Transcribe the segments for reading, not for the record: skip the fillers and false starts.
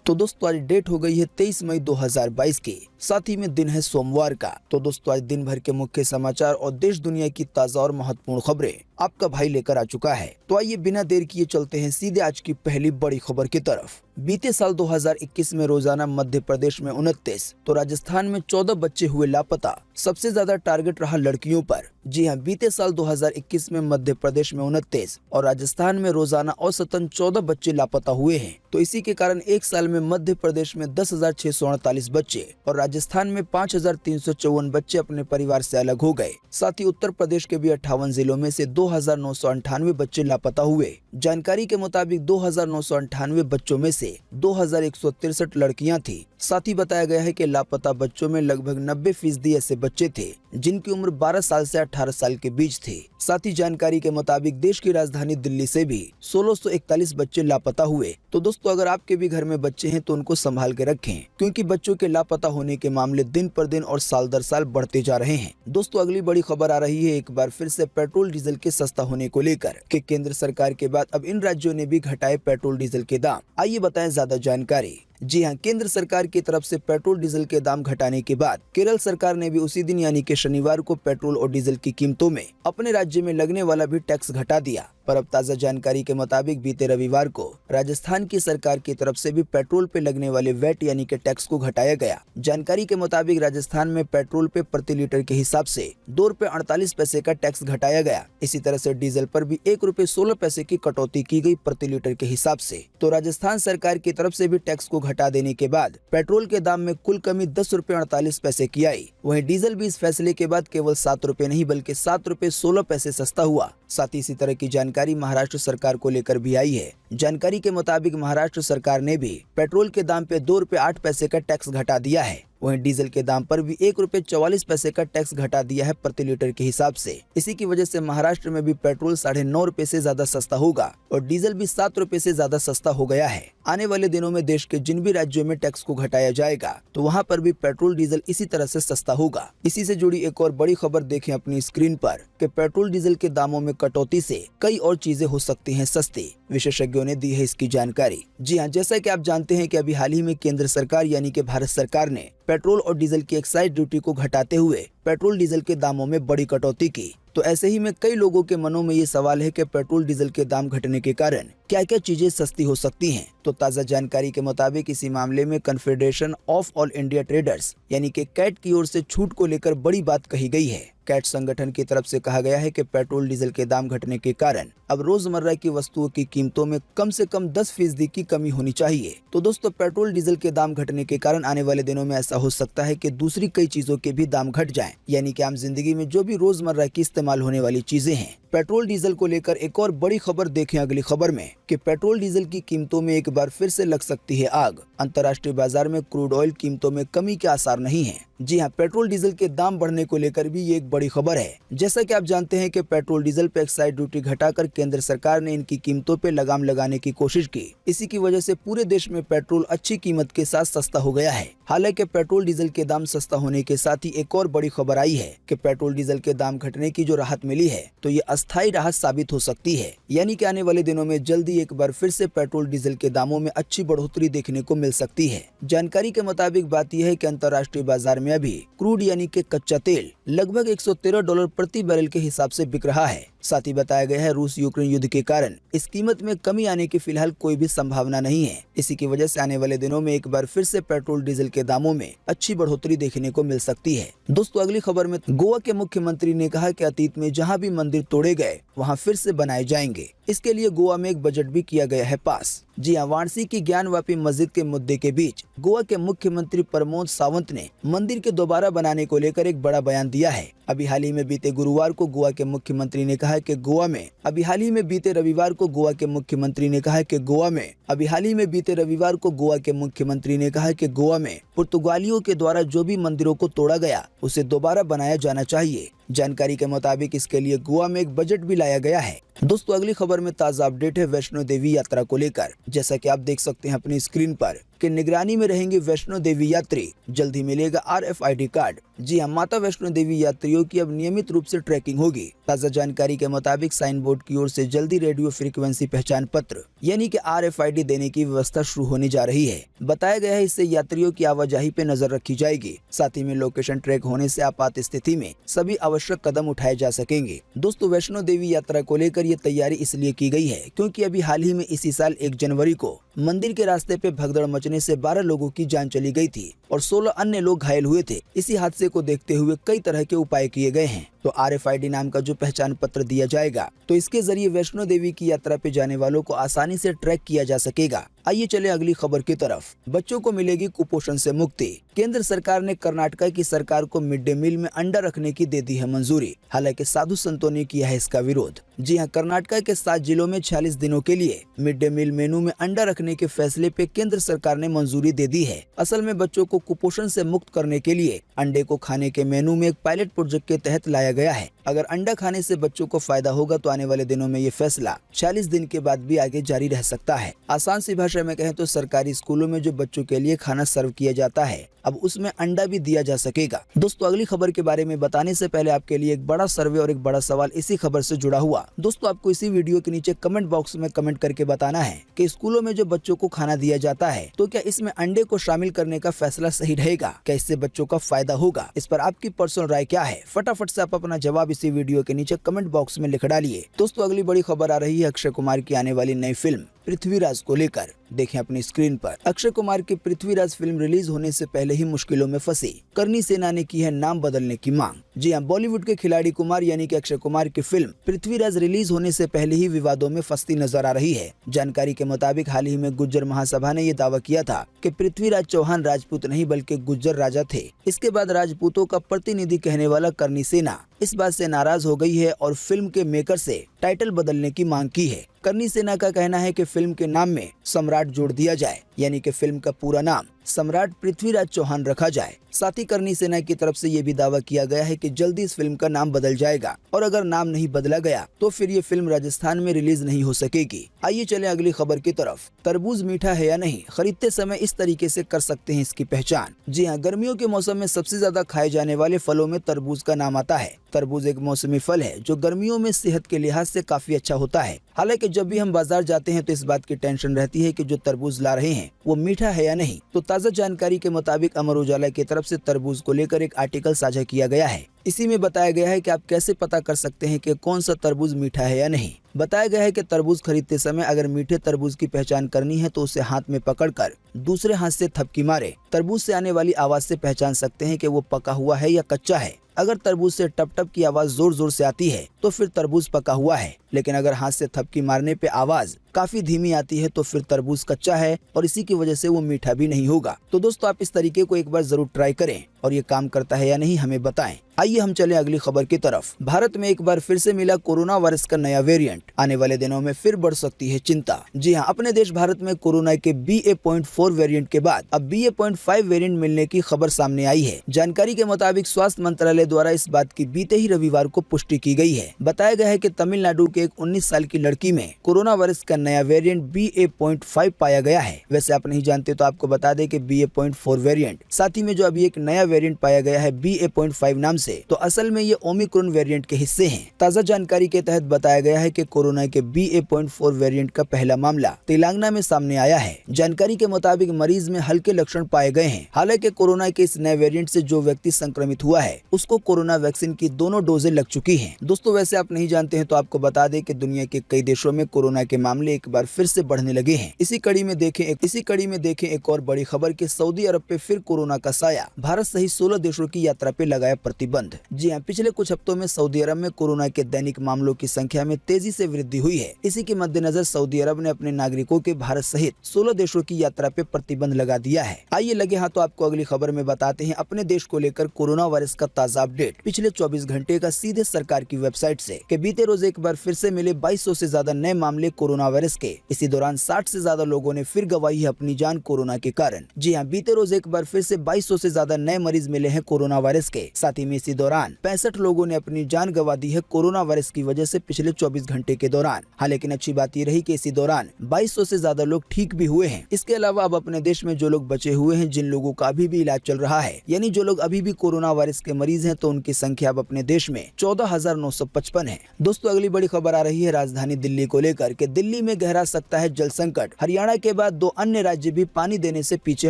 तो दोस्तों आज डेट हो गई है 23 मई 2022 की, साथ ही में दिन है सोमवार का। तो दोस्तों आज दिन भर के मुख्य समाचार और देश दुनिया की ताज़ा और महत्वपूर्ण खबरें आपका भाई लेकर आ चुका है। तो आइए बिना देर किए चलते हैं सीधे आज की पहली बड़ी खबर की तरफ। बीते साल 2021 में रोजाना मध्य प्रदेश में 29 तो राजस्थान में 14 बच्चे हुए लापता। सबसे ज्यादा टारगेट रहा लड़कियों पर। जी हां, बीते साल 2021 में मध्य प्रदेश में 29 और राजस्थान में रोजाना औसतन 14 बच्चे लापता हुए हैं। तो इसी के कारण एक साल में मध्य प्रदेश में 10,648 बच्चे और राजस्थान में 5,354 बच्चे अपने परिवार से अलग हो गए। साथ ही उत्तर प्रदेश के भी 58 जिलों में से 2,998 बच्चे लापता हुए। जानकारी के मुताबिक 2,998 बच्चों में से 2,163 लड़कियां थी। साथ ही बताया गया है कि लापता बच्चों में लगभग 90% ऐसे बच्चे थे जिनकी उम्र 12 साल से 18 साल के बीच थी। साथ ही जानकारी के मुताबिक देश की राजधानी दिल्ली से भी 1641 बच्चे लापता हुए। तो दोस्तों अगर आपके भी घर में बच्चे हैं तो उनको संभाल के रखें, क्योंकि बच्चों के लापता होने के मामले दिन पर दिन और साल दर साल बढ़ते जा रहे हैं। दोस्तों अगली बड़ी खबर आ रही है एक बार फिर से पेट्रोल डीजल के सस्ता होने को लेकर कि केंद्र सरकार के बाद अब इन राज्यों ने भी घटाए पेट्रोल डीजल के दाम। आइए बताएं ज्यादा जानकारी। जी हां, केंद्र सरकार की तरफ से पेट्रोल डीजल के दाम घटाने के बाद केरल सरकार ने भी उसी दिन यानी कि शनिवार को पेट्रोल और डीजल की कीमतों में अपने राज्य में लगने वाला भी टैक्स घटा दिया। पर अब ताज़ा जानकारी के मुताबिक बीते रविवार को राजस्थान की सरकार की तरफ से भी पेट्रोल पे लगने वाले वैट यानी कि टैक्स को घटाया गया। जानकारी के मुताबिक राजस्थान में पेट्रोल पे प्रति लीटर के हिसाब से 2 रुपए 48 पैसे का टैक्स घटाया गया। इसी तरह से डीजल पर भी 1 रुपए 16 पैसे की कटौती की गई प्रति लीटर के हिसाब से। तो राजस्थान सरकार की तरफ से भी टैक्स को घटा देने के बाद पेट्रोल के दाम में कुल कमी 10 रुपए 48 पैसे की आई। वहीं डीजल भी इस फैसले के बाद केवल 7 रुपए नहीं बल्कि 7 रुपए 16 पैसे सस्ता हुआ। साथ ही इसी तरह की जानकारी महाराष्ट्र सरकार को लेकर भी आई है। जानकारी के मुताबिक महाराष्ट्र सरकार ने भी पेट्रोल के दाम पे 2 रुपए 8 पैसे का टैक्स घटा दिया है। वहीं डीजल के दाम पर भी 1 रुपए 44 पैसे का टैक्स घटा दिया है प्रति लीटर के हिसाब से। इसी की वजह से महाराष्ट्र में भी पेट्रोल 9.5 रुपए से ज्यादा सस्ता होगा और डीजल भी 7 रुपए से ज्यादा सस्ता हो गया है। आने वाले दिनों में देश के जिन भी राज्यों में टैक्स को घटाया जाएगा तो वहां पर भी पेट्रोल डीजल इसी तरह से सस्ता होगा। इसी से जुड़ी एक और बड़ी खबर देखें अपनी स्क्रीन पर कि पेट्रोल डीजल के दामों में कटौती से कई और चीजें हो सकती हैं सस्ती। विशेषज्ञों ने दी है इसकी जानकारी। जी हाँ, जैसा कि आप जानते हैं कि अभी हाल ही में केंद्र सरकार यानी कि भारत सरकार ने पेट्रोल और डीजल की एक्साइज ड्यूटी को घटाते हुए पेट्रोल डीजल के दामों में बड़ी कटौती की। तो ऐसे ही में कई लोगों के मनों में ये सवाल है कि पेट्रोल डीजल के दाम घटने के कारण क्या क्या चीजें सस्ती हो सकती हैं। तो ताज़ा जानकारी के मुताबिक इसी मामले में confederation of all India traders यानी कि कैट की ओर से छूट को लेकर बड़ी बात कही गई है। कैट संगठन की तरफ से कहा गया है कि पेट्रोल डीजल के दाम घटने के कारण अब रोजमर्रा की वस्तुओं की कीमतों में कम से कम 10% की कमी होनी चाहिए। तो दोस्तों पेट्रोल डीजल के दाम घटने के कारण आने वाले दिनों में ऐसा हो सकता है कि दूसरी कई चीजों के भी दाम घट जाएं, यानी कि आम जिंदगी में जो भी रोजमर्रा की इस्तेमाल होने वाली चीजें हैं। पेट्रोल डीजल को लेकर एक और बड़ी खबर देखें अगली खबर में कि पेट्रोल डीजल की कीमतों में एक बार फिर से लग सकती है आग। अंतर्राष्ट्रीय बाजार में क्रूड ऑयल कीमतों में कमी के आसार नहीं है। जी हाँ, पेट्रोल डीजल के दाम बढ़ने को लेकर भी ये एक बड़ी खबर है। जैसा कि आप जानते हैं कि पेट्रोल डीजल पे एक्साइज ड्यूटी घटाकर केंद्र सरकार ने इनकी कीमतों पे लगाम लगाने की कोशिश की। इसी की वजह से पूरे देश में पेट्रोल अच्छी कीमत के साथ सस्ता हो गया है। हालांकि पेट्रोल डीजल के दाम सस्ता होने के साथ ही एक और बड़ी खबर आई है कि पेट्रोल डीजल के दाम घटने की जो राहत मिली है तो ये अस्थायी राहत साबित हो सकती है। यानी कि आने वाले दिनों में जल्दी एक बार फिर से पेट्रोल डीजल के दामों में अच्छी बढ़ोतरी देखने को मिल सकती है। जानकारी के मुताबिक बात यह है कि अंतर्राष्ट्रीय बाजार में अभी क्रूड यानी कि कच्चा तेल लगभग $113 प्रति बैरल के हिसाब से बिक रहा है। साथ ही बताया गया है रूस यूक्रेन युद्ध के कारण इस कीमत में कमी आने की फिलहाल कोई भी संभावना नहीं है। इसी की वजह से आने वाले दिनों में एक बार फिर से पेट्रोल डीजल के दामों में अच्छी बढ़ोतरी देखने को मिल सकती है। दोस्तों अगली खबर में गोवा के मुख्यमंत्री ने कहा कि अतीत में जहां भी मंदिर तोड़े गए वहां फिर से बनाए जाएंगे। इसके लिए गोवा में एक बजट भी किया गया है पास। जी हां, वाराणसी की ज्ञानवापी मस्जिद के मुद्दे के बीच गोवा के मुख्यमंत्री प्रमोद सावंत ने मंदिर के दोबारा बनाने को लेकर एक बड़ा बयान दिया है। अभी हाल ही में बीते गुरुवार को गोवा के मुख्यमंत्री ने कहा कि गोवा में अभी हाल ही में बीते रविवार को गोवा के मुख्यमंत्री ने कहा कि गोवा में अभी हाल ही में बीते रविवार को गोवा के मुख्यमंत्री ने कहा कि गोवा में पुर्तगालियों के द्वारा जो भी मंदिरों को तोड़ा गया उसे दोबारा बनाया जाना चाहिए। जानकारी के मुताबिक इसके लिए गोवा में एक बजट भी लाया गया है। दोस्तों अगली खबर में ताज़ा अपडेट है वैष्णो देवी यात्रा को लेकर। जैसा कि आप देख सकते हैं अपनी स्क्रीन पर कि निगरानी में रहेंगे वैष्णो देवी यात्री, जल्द ही मिलेगा RFID कार्ड। जी हां, माता वैष्णो देवी यात्रियों यात्रियों की अब नियमित रूप से ट्रैकिंग होगी। ताज़ा जानकारी के मुताबिक साइन बोर्ड की ओर से जल्दी रेडियो फ्रीक्वेंसी पहचान पत्र यानी कि RFID देने की व्यवस्था शुरू होने जा रही है। बताया गया है इससे यात्रियों की आवाजाही पे नजर रखी जाएगी। साथ ही में लोकेशन ट्रैक होने से आपात स्थिति में सभी आवश्यक कदम उठाए जा सकेंगे। दोस्तों, वैष्णो देवी यात्रा को लेकर ये तैयारी इसलिए की गई है क्योंकि अभी हाल ही में इसी साल 1 जनवरी को मंदिर के रास्ते पे भगदड़ मचने से 12 लोगों की जान चली गई थी और 16 अन्य लोग घायल हुए थे। इसी हादसे को देखते हुए कई तरह के उपाय किए गए हैं। तो RFID नाम का जो पहचान पत्र दिया जाएगा तो इसके जरिए वैष्णो देवी की यात्रा पे जाने वालों को आसानी से ट्रैक किया जा सकेगा। आइए चले अगली खबर की तरफ। बच्चों को मिलेगी कुपोषण से मुक्ति। केंद्र सरकार ने कर्नाटक की सरकार को मिड डे मील में अंडा रखने की दे दी है मंजूरी। हालांकि साधु संतों ने किया है इसका विरोध। जी हां, कर्नाटक के 7 जिलों में 46 दिनों के लिए मिड डे मील मेनू में अंडा रखने के फैसले पे केंद्र सरकार ने मंजूरी दे दी है। असल में बच्चों को कुपोषण से मुक्त करने के लिए अंडे को खाने के मेनू में एक पायलट प्रोजेक्ट के तहत लाया गया है। अगर अंडा खाने से बच्चों को फायदा होगा तो आने वाले दिनों में ये फैसला 46 दिन के बाद भी आगे जारी रह सकता है। आसान सी भाषा में कहें तो सरकारी स्कूलों में जो बच्चों के लिए खाना सर्व किया जाता है अब उसमें अंडा भी दिया जा सकेगा। दोस्तों, अगली खबर के बारे में बताने से पहले आपके लिए एक बड़ा सर्वे और एक बड़ा सवाल इसी खबर से जुड़ा हुआ। दोस्तों, आपको इसी वीडियो के नीचे कमेंट बॉक्स में कमेंट करके बताना है कि स्कूलों में जो बच्चों को खाना दिया जाता है तो क्या इसमें अंडे को शामिल करने का फैसला सही रहेगा? क्या इससे बच्चों का फायदा होगा? इस पर आपकी पर्सनल राय क्या है? फटाफट से आप अपना जवाब इसी वीडियो के नीचे कमेंट बॉक्स में लिख डालिए। दोस्तों, अगली बड़ी खबर आ रही है अक्षय कुमार की आने वाली नई फिल्म पृथ्वीराज को लेकर। देखें अपनी स्क्रीन पर। अक्षय कुमार की पृथ्वीराज फिल्म रिलीज होने से पहले ही मुश्किलों में फंसी करनी सेना ने की है नाम बदलने की मांग। जी हां, बॉलीवुड के खिलाड़ी कुमार यानी कि अक्षय कुमार की फिल्म पृथ्वीराज रिलीज होने से पहले ही विवादों में फंसती नजर आ रही है। जानकारी के मुताबिक हाल ही में गुज्जर महासभा ने ये दावा किया था कि पृथ्वीराज चौहान राजपूत नहीं बल्कि गुज्जर राजा थे। इसके बाद राजपूतों का प्रतिनिधि कहने वाला करनी सेना इस बात से नाराज हो गई है और फिल्म के मेकर से टाइटल बदलने की मांग की है। करनी सेना का कहना है कि फिल्म के नाम में सम्राट जोड़ दिया जाए यानी कि फिल्म का पूरा नाम सम्राट पृथ्वीराज चौहान रखा जाए। साथ ही करनी सेना की तरफ से ये भी दावा किया गया है कि जल्दी इस फिल्म का नाम बदल जाएगा और अगर नाम नहीं बदला गया तो फिर ये फिल्म राजस्थान में रिलीज नहीं हो सकेगी। आइए चले अगली खबर की तरफ। तरबूज मीठा है या नहीं, खरीदते समय इस तरीके से कर सकते हैं इसकी पहचान। जी हाँ, गर्मियों के मौसम में सबसे ज्यादा खाए जाने वाले फलों में तरबूज का नाम आता है। तरबूज एक मौसमी फल है जो गर्मियों में सेहत के लिहाज से काफी अच्छा होता है। हालांकि जब भी हम बाजार जाते हैं तो इस बात की टेंशन रहती है कि जो तरबूज ला रहे हैं वो मीठा है या नहीं। तो ताज़ा जानकारी के मुताबिक अमर उजाला की तरफ से तरबूज को लेकर एक आर्टिकल साझा किया गया है। इसी में बताया गया है कि आप कैसे पता कर सकते हैं कि कौन सा तरबूज मीठा है या नहीं। बताया गया है कि तरबूज खरीदते समय अगर मीठे तरबूज की पहचान करनी है तो उसे हाथ में पकड़कर दूसरे हाथ से थपकी मारे। तरबूज से आने वाली आवाज से पहचान सकते हैं कि वो पका हुआ है या कच्चा है। अगर तरबूज से टप टप की आवाज जोर जोर से आती है तो फिर तरबूज पका हुआ है, लेकिन अगर हाथ से थपकी मारने पे आवाज काफी धीमी आती है तो फिर तरबूज कच्चा है और इसी की वजह से वो मीठा भी नहीं होगा। तो दोस्तों, आप इस तरीके को एक बार जरूर ट्राई करें और ये काम करता है या नहीं हमें बताएं। आइए हम चले अगली खबर की तरफ। भारत में एक बार फिर से मिला कोरोना वायरस का नया वेरिएंट। आने वाले दिनों में फिर बढ़ सकती है चिंता। जी हाँ, अपने देश भारत में कोरोना के BA.4 वेरिएंट के बाद अब BA.5 वेरिएंट मिलने की खबर सामने आई है। जानकारी के मुताबिक स्वास्थ्य मंत्रालय द्वारा इस बात की बीते ही रविवार को पुष्टि की गई है। बताया गया है कि तमिलनाडु के एक 19 साल की लड़की में कोरोना वायरस का नया वेरिएंट BA.5 पाया गया है। वैसे आप नहीं जानते तो आपको बता दें कि BA.4 वेरिएंट साथ ही में जो अभी एक नया वेरिएंट पाया गया है BA.5 नाम से, तो असल में ये ओमिक्रॉन वेरिएंट के हिस्से हैं। ताज़ा जानकारी के तहत बताया गया है कि कोरोना के BA.4 वेरिएंट का पहला मामला तेलंगाना में सामने आया है। जानकारी के मुताबिक मरीज में हल्के लक्षण पाए गए हैं। हालांकि कोरोना के इस नए वेरिएंट से जो व्यक्ति संक्रमित हुआ है उसको कोरोना वैक्सीन की दोनों डोजें लग चुकी हैं। दोस्तों, वैसे आप नहीं जानते हैं तो आपको बता दें कि दुनिया के कई देशों में कोरोना के मामले एक बार फिर से बढ़ने लगे हैं। इसी कड़ी में देखें एक और बड़ी खबर कि सऊदी अरब पे फिर कोरोना का साया। भारत सहित 16 देशों की यात्रा पे लगाया प्रतिबंध। जी हाँ, पिछले कुछ हफ्तों में सऊदी अरब में कोरोना के दैनिक मामलों की संख्या में तेजी से वृद्धि हुई है। इसी के मद्देनजर सऊदी अरब ने अपने नागरिकों के भारत सहित 16 देशों की यात्रा पे प्रतिबंध लगा दिया है। आइए लगे हाथ तो आपको अगली खबर में बताते हैं अपने देश को लेकर कोरोना वायरस का ताजा अपडेट पिछले 24 घंटे का सीधे सरकार की वेबसाइट से। कि बीते रोज एक बार फिर से मिले 2200 से ज्यादा नए मामले कोरोना वायरस के। इसी दौरान 60 से ज्यादा लोगों ने फिर गंवाई है अपनी जान कोरोना के कारण। जी हाँ, बीते रोज एक बार फिर से 2200 से ज्यादा नए मरीज मिले हैं कोरोना वायरस के। साथ ही में इसी दौरान 65 लोगों ने अपनी जान गंवा दी है कोरोना वायरस की वजह से पिछले 24 घंटे के दौरान। हाँ, लेकिन अच्छी बात ये रही कि इसी दौरान 2200 से ज्यादा लोग ठीक भी हुए हैं। इसके अलावा अब अपने देश में जो लोग बचे हुए हैं, जिन लोगों का अभी भी इलाज चल रहा है, यानी जो लोग अभी भी कोरोना वायरस के मरीज हैं, तो उनकी संख्या अब अपने देश में 14,955 है। दोस्तों, अगली बड़ी खबर आ रही है राजधानी दिल्ली को लेकर कि दिल्ली में गहरा सकता है जल संकट। हरियाणा के बाद 2 अन्य राज्य भी पानी देने से पीछे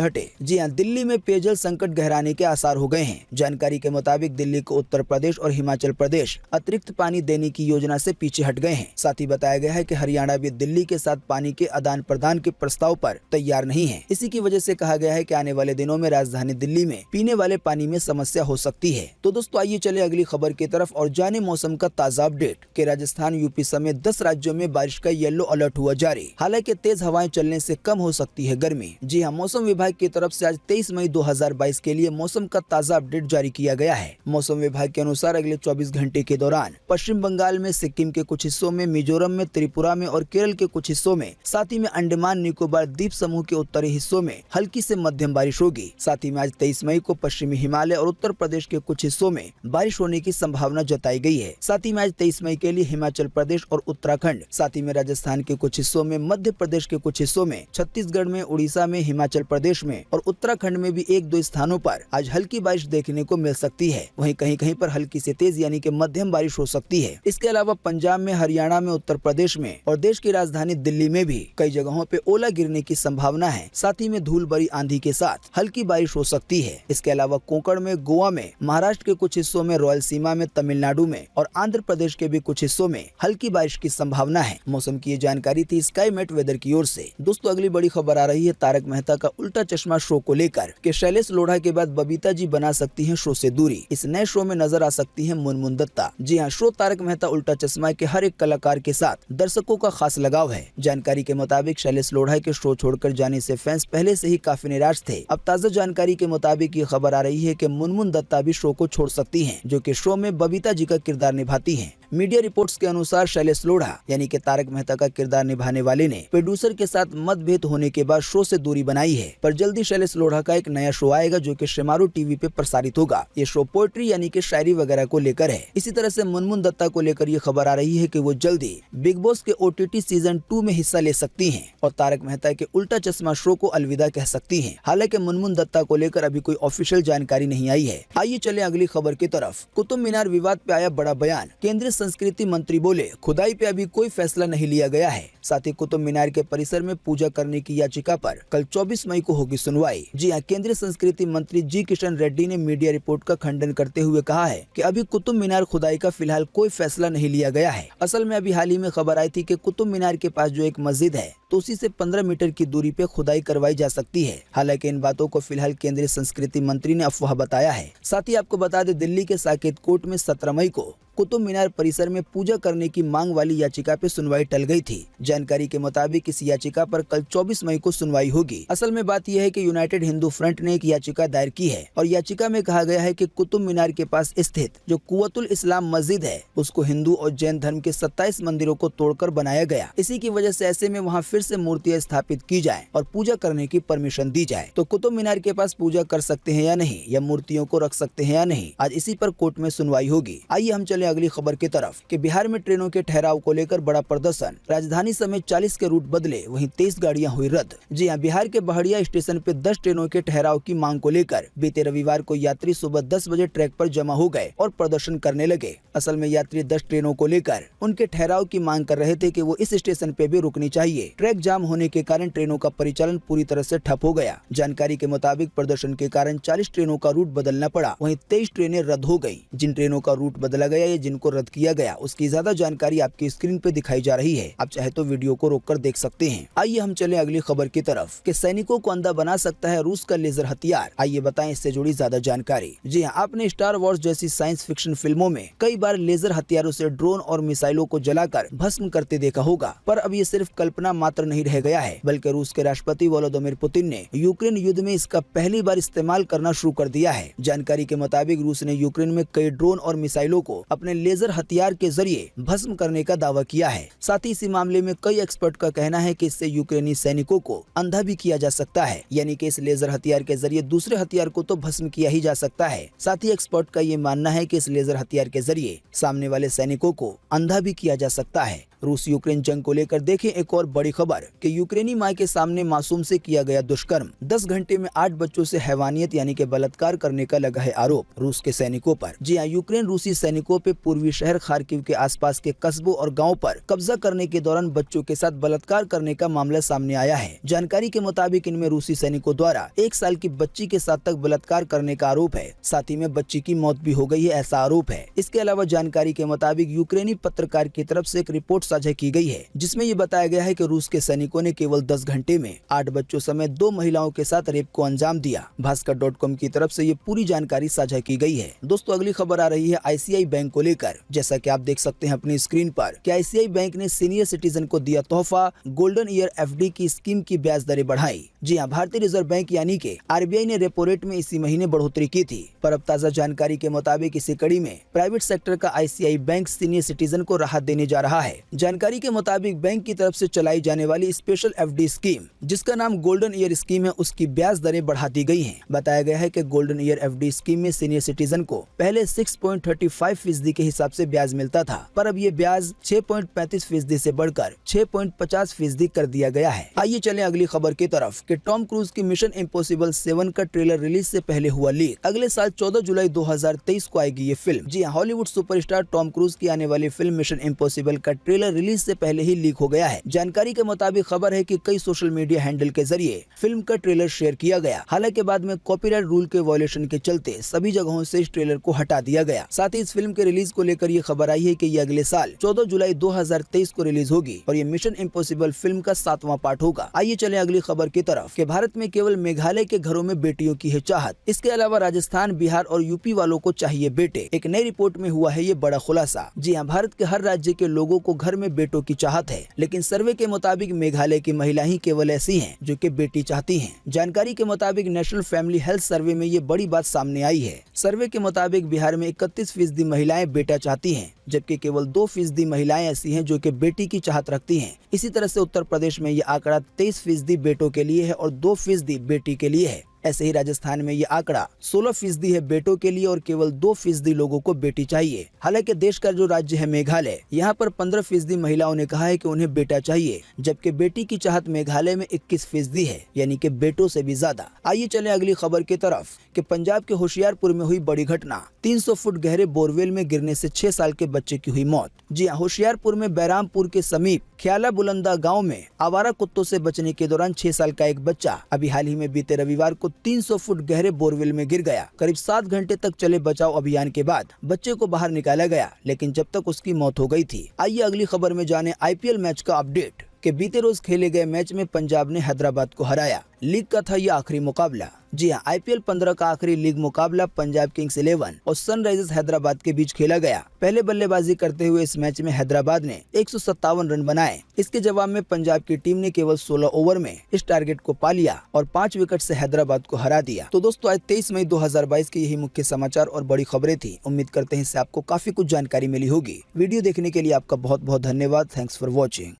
हटे। जी हां, दिल्ली में पेयजल संकट गहराने के आसार हो गए हैं। जानकारी के मुताबिक दिल्ली को उत्तर प्रदेश और हिमाचल प्रदेश अतिरिक्त पानी देने की योजना से पीछे हट गए हैं। साथ ही बताया गया है कि हरियाणा भी दिल्ली के साथ पानी के आदान प्रदान के प्रस्ताव पर तैयार नहीं है। इसी की वजह से कहा गया है कि आने वाले दिनों में राजधानी दिल्ली में पीने वाले पानी में समस्या हो सकती है। तो दोस्तों, आइए चले अगली खबर की तरफ और जाने मौसम का ताजा अपडेट कि राजस्थान, यूपी समेत 10 राज्यों में बारिश का येलो अलर्ट हुआ जारी। हालांकि तेज हवाएं चलने से कम हो सकती है गर्मी। जी हां, मौसम विभाग की तरफ से आज 23 मई 2022 के लिए मौसम का ताजा अपडेट जारी किया गया है। मौसम विभाग के अनुसार अगले 24 घंटे के दौरान पश्चिम बंगाल में, सिक्किम के कुछ हिस्सों में, मिजोरम में, त्रिपुरा में और केरल के कुछ हिस्सों में, साथ ही में अंडमान निकोबार द्वीप समूह के उत्तरी हिस्सों में हल्की से मध्यम बारिश होगी। साथ ही में आज 23 मई को पश्चिमी हिमालय और उत्तर प्रदेश के कुछ हिस्सों में बारिश होने की संभावना जताई गई है। साथ ही में आज 23 मई के लिए हिमाचल प्रदेश और उत्तराखंड, साथ ही में राजस्थान के कुछ हिस्सों में, मध्य प्रदेश के कुछ हिस्सों में, छत्तीसगढ़ में, उड़ीसा में, हिमाचल प्रदेश में और उत्तराखंड में भी 1-2 स्थानों पर आज हल्की बारिश देखने को मिल सकती है। वहीं कहीं कहीं पर हल्की से तेज यानी कि मध्यम बारिश हो सकती है। इसके अलावा पंजाब में, हरियाणा में, उत्तर प्रदेश में और देश की राजधानी दिल्ली में भी कई जगहों पे ओला गिरने की संभावना है। साथ ही में धूल भरी आंधी के साथ हल्की बारिश हो सकती है। इसके अलावा कोंकण में, गोवा में, महाराष्ट्र के कुछ हिस्सों में, रॉयल सीमा में, तमिलनाडु में और आंध्र प्रदेश के भी कुछ हिस्सों में हल्की बारिश की संभावना है। मौसम की ये जानकारी थी स्काईमेट वेदर की ओर से। दोस्तों, अगली बड़ी खबर आ रही है तारक मेहता का उल्टा चश्मा शो को लेकर कि शैलेश लोढ़ा के बाद बबीता जी बना सकती हैं शो से दूरी। इस नए शो में नजर आ सकती हैं मुनमुन दत्ता। जी हां, शो तारक मेहता उल्टा चश्मा के हर एक कलाकार के साथ दर्शकों का खास लगाव है। जानकारी के मुताबिक शैलेश लोढ़ा के शो छोड़कर जाने से फैंस पहले से ही काफी निराश थे। अब ताजा जानकारी के मुताबिक ये खबर आ रही है कि मुनमुन दत्ता भी शो को छोड़ सकती हैं, जो कि शो में बबीता जी का किरदार निभाती हैं। मीडिया रिपोर्ट्स के अनुसार शैलेश लोढ़ा यानी कि तारक मेहता का किरदार निभाने वाले ने प्रोड्यूसर के साथ मतभेद होने के बाद शो से दूरी बनाई है। पर जल्दी शैलेश लोढ़ा का एक नया शो आएगा जो कि शेमारू टीवी पे प्रसारित होगा। ये शो पोएट्री यानी कि शायरी वगैरह को लेकर है। इसी तरह से मुनमुन दत्ता को लेकर ये खबर आ रही है कि वो जल्दी बिग बॉस के OTT सीजन 2 में हिस्सा ले सकती हैं और तारक मेहता के उल्टा चश्मा शो को अलविदा कह सकती हैं। हालांकि मुनमुन दत्ता को लेकर अभी कोई ऑफिशियल जानकारी नहीं आई है। आइए चले अगली खबर की तरफ। कुतुब मीनार विवाद पे आया बड़ा बयान। केंद्रीय संस्कृति मंत्री बोले, खुदाई पे अभी कोई फैसला नहीं लिया गया है। साथ ही कुतुब मीनार के परिसर में पूजा करने की याचिका पर कल 24 मई को होगी सुनवाई। जी हां, केंद्रीय संस्कृति मंत्री जी किशन रेड्डी ने मीडिया रिपोर्ट का खंडन करते हुए कहा है कि अभी कुतुब मीनार खुदाई का फिलहाल कोई फैसला नहीं लिया गया है। असल में अभी हाल ही में खबर आई थी कि कुतुब मीनार के पास जो एक मस्जिद है, तो उसी से 15 मीटर की दूरी पे खुदाई करवाई जा सकती है। हालांकि इन बातों को फिलहाल केंद्रीय संस्कृति मंत्री ने अफवाह बताया है। साथ ही आपको बता दें, दिल्ली के साकेत कोर्ट में 17 मई को कुतुब मीनार परिसर में पूजा करने की मांग वाली याचिका पे सुनवाई टल गई थी। जानकारी के मुताबिक इस याचिका पर कल 24 मई को सुनवाई होगी। असल में बात यह है कि यूनाइटेड हिंदू फ्रंट ने एक याचिका दायर की है और याचिका में कहा गया है कि कुतुब मीनार के पास स्थित जो कुव्वतुल इस्लाम मस्जिद है, उसको हिंदू और जैन धर्म के 27 मंदिरों को तोड़कर बनाया गया। इसी की वजह से ऐसे में वहाँ फिर से मूर्तियां स्थापित की जाए और पूजा करने की परमिशन दी जाए। तो कुतुब मीनार के पास पूजा कर सकते हैं या नहीं, या मूर्तियों को रख सकते हैं या नहीं, आज इसी पर कोर्ट में सुनवाई होगी। आइए हम चले अगली खबर की तरफ कि बिहार में ट्रेनों के ठहराव को लेकर बड़ा प्रदर्शन। राजधानी समेत 40 के रूट बदले, वहीं 23 गाड़ियां हुई रद्द। जी हां, बिहार के बहड़िया स्टेशन पे 10 ट्रेनों के ठहराव की मांग को लेकर बीते रविवार को यात्री सुबह 10 बजे ट्रैक पर जमा हो गए और प्रदर्शन करने लगे। असल में यात्री 10 ट्रेनों को लेकर उनके ठहराव की मांग कर रहे थे कि वो इस स्टेशन पे भी रुकनी चाहिए। ट्रैक जाम होने के कारण ट्रेनों का परिचालन पूरी तरह से ठप हो गया। जानकारी के मुताबिक प्रदर्शन के कारण 40 ट्रेनों का रूट बदलना पड़ा, वहीं 23 ट्रेनें रद्द हो गयी। जिन ट्रेनों का रूट बदला गया या जिनको रद्द किया गया, उसकी ज्यादा जानकारी आपकी स्क्रीन पे दिखाई जा रही है। आप चाहे तो वीडियो को रोककर देख सकते हैं। आइए हम चले अगली खबर की तरफ कि सैनिकों को अंधा बना सकता है रूस का लेजर हथियार। आइए बताएं इससे जुड़ी ज्यादा जानकारी। जी हाँ, आपने स्टार वॉर्स जैसी साइंस फिक्शन फिल्मों में कई बार लेजर हथियारों से ड्रोन और मिसाइलों को जलाकर भस्म करते देखा होगा, पर अब ये सिर्फ कल्पना मात्र नहीं रह गया है, बल्कि रूस के राष्ट्रपति व्लादिमीर पुतिन ने यूक्रेन युद्ध में इसका पहली बार इस्तेमाल करना शुरू कर दिया है। जानकारी के मुताबिक रूस ने यूक्रेन में कई ड्रोन और मिसाइलों को अपने लेजर हथियार के जरिए भस्म करने का दावा किया है। साथ ही इसी मामले में कई एक्सपर्ट का कहना है कि इससे यूक्रेनी सैनिकों को अंधा भी किया जा सकता है, यानी कि इस लेजर हथियार के जरिए दूसरे हथियार को तो भस्म किया ही जा सकता है। साथ ही एक्सपर्ट का ये मानना है कि इस लेजर हथियार के जरिए सामने वाले सैनिकों को अंधा भी किया जा सकता है। रूस यूक्रेन जंग को लेकर देखें एक और बड़ी खबर कि यूक्रेनी मां के सामने मासूम से किया गया दुष्कर्म। 10 घंटे में 8 बच्चों से हैवानियत यानी कि बलात्कार करने का लगा है आरोप रूस के सैनिकों पर। जी हां, यूक्रेन रूसी सैनिकों पे पूर्वी शहर खार्किव के आसपास के कस्बों और गाँव पर कब्जा करने के दौरान बच्चों के साथ बलात्कार करने का मामला सामने आया है। जानकारी के मुताबिक इनमें रूसी सैनिकों द्वारा 1 साल की बच्ची के साथ तक बलात्कार करने का आरोप है। साथ ही में बच्ची की मौत भी हो गई है, ऐसा आरोप है। इसके अलावा जानकारी के मुताबिक यूक्रेनी पत्रकार की तरफ से एक रिपोर्ट साझा की गई है, जिसमें ये बताया गया है कि रूस के सैनिकों ने केवल 10 घंटे में 8 बच्चों समेत 2 महिलाओं के साथ रेप को अंजाम दिया। भास्कर.com की तरफ से ये पूरी जानकारी साझा की गई है। दोस्तों, अगली खबर आ रही है आईसीआई बैंक को लेकर। जैसा कि आप देख सकते हैं अपनी स्क्रीन पर कि आईसीआई बैंक ने सीनियर सिटीजन को दिया तोहफा, गोल्डन ईयर एफडी की स्कीम की ब्याज दरें बढ़ाई। जी हाँ, भारतीय रिजर्व बैंक यानी कि आरबीआई ने रेपो रेट में इसी महीने बढ़ोतरी की थी, पर अब ताजा जानकारी के मुताबिक इसी कड़ी में प्राइवेट सेक्टर का आईसीआई बैंक सीनियर सिटीजन को राहत देने जा रहा है। जानकारी के मुताबिक बैंक की तरफ से चलाई जाने वाली स्पेशल एफडी स्कीम, जिसका नाम गोल्डन ईयर स्कीम है, उसकी ब्याज दरें बढ़ा दी गई हैं। बताया गया है कि गोल्डन ईयर एफडी स्कीम में सीनियर सिटीजन को पहले 6.35% के हिसाब से ब्याज मिलता था, पर अब ये ब्याज 6.35% से बढ़कर 6.50% कर दिया गया है। आइए चलें अगली खबर की तरफ कि टॉम क्रूज की मिशन इम्पॉसिबल 7 का ट्रेलर रिलीज से पहले हुआ लीक। अगले साल 14 जुलाई 2023 को आएगी ये फिल्म। जी हाँ, हॉलीवुड सुपरस्टार टॉम क्रूज की आने वाली फिल्म मिशन इम्पॉसिबल का ट्रेलर रिलीज से पहले ही लीक हो गया है। जानकारी के मुताबिक खबर है कि कई सोशल मीडिया हैंडल के जरिए फिल्म का ट्रेलर शेयर किया गया। हालांकि बाद में कॉपीराइट रूल के वायलेशन के चलते सभी जगहों से इस ट्रेलर को हटा दिया गया। साथ ही इस फिल्म के रिलीज को लेकर ये खबर आई है कि ये अगले साल 14 जुलाई 2023 को रिलीज होगी और ये मिशन इम्पॉसिबल फिल्म का 7वां पार्ट होगा। आइए चले अगली खबर की तरफ कि भारत में केवल मेघालय के घरों में बेटियों की है चाहत। इसके अलावा राजस्थान, बिहार और यूपी वालों को चाहिए बेटे। एक नई रिपोर्ट में हुआ है ये बड़ा खुलासा। जी हाँ, भारत के हर राज्य के लोगों को घर में बेटों की चाहत है, लेकिन सर्वे के मुताबिक मेघालय की महिला ही केवल ऐसी हैं जो कि बेटी चाहती हैं। जानकारी के मुताबिक नेशनल फैमिली हेल्थ सर्वे में ये बड़ी बात सामने आई है। सर्वे के मुताबिक बिहार में 31% महिलाएं बेटा चाहती हैं, जबकि केवल 2% महिलाएं ऐसी हैं जो कि बेटी की चाहत रखती हैं। इसी तरह से उत्तर प्रदेश में ये आंकड़ा 23% बेटों के लिए है और 2% बेटी के लिए है। ऐसे ही राजस्थान में ये आंकड़ा 16% है बेटों के लिए और केवल 2% लोगों को बेटी चाहिए। हालांकि देश का जो राज्य है मेघालय, यहाँ पर 15% महिलाओं ने कहा है कि उन्हें बेटा चाहिए, जबकि बेटी की चाहत मेघालय में 21% है, यानी कि बेटों से भी ज्यादा। आइए चले अगली खबर की तरफ कि पंजाब के होशियारपुर में हुई बड़ी घटना। 300 फुट गहरे बोरवेल में गिरने से 6 साल के बच्चे की हुई मौत। जी हाँ, होशियारपुर में बैरामपुर के समीप ख्याला बुलंदा गाँव में आवारा कुत्तों से बचने के दौरान 6 साल का एक बच्चा अभी हाल ही में बीते रविवार को 300 फुट गहरे बोरवेल में गिर गया। करीब 7 घंटे तक चले बचाव अभियान के बाद बच्चे को बाहर निकाला गया, लेकिन जब तक उसकी मौत हो गई थी। आइए अगली खबर में जाने आईपीएल मैच का अपडेट कि बीते रोज खेले गए मैच में पंजाब ने हैदराबाद को हराया। लीग का था यह आखिरी मुकाबला। जी हाँ, आईपीएल 15 का आखिरी लीग मुकाबला पंजाब किंग्स 11 और सनराइजर्स हैदराबाद के बीच खेला गया। पहले बल्लेबाजी करते हुए इस मैच में हैदराबाद ने 157 रन बनाए। इसके जवाब में पंजाब की टीम ने केवल 16 ओवर में इस टारगेट को पा लिया और 5 विकेट से हैदराबाद को हरा दिया। तो दोस्तों, आज 23 मई 2022 के यही मुख्य समाचार और बड़ी खबरें थी। उम्मीद करते हैं इससे आपको काफी कुछ जानकारी मिली होगी। वीडियो देखने के लिए आपका बहुत बहुत धन्यवाद। Thanks for watching.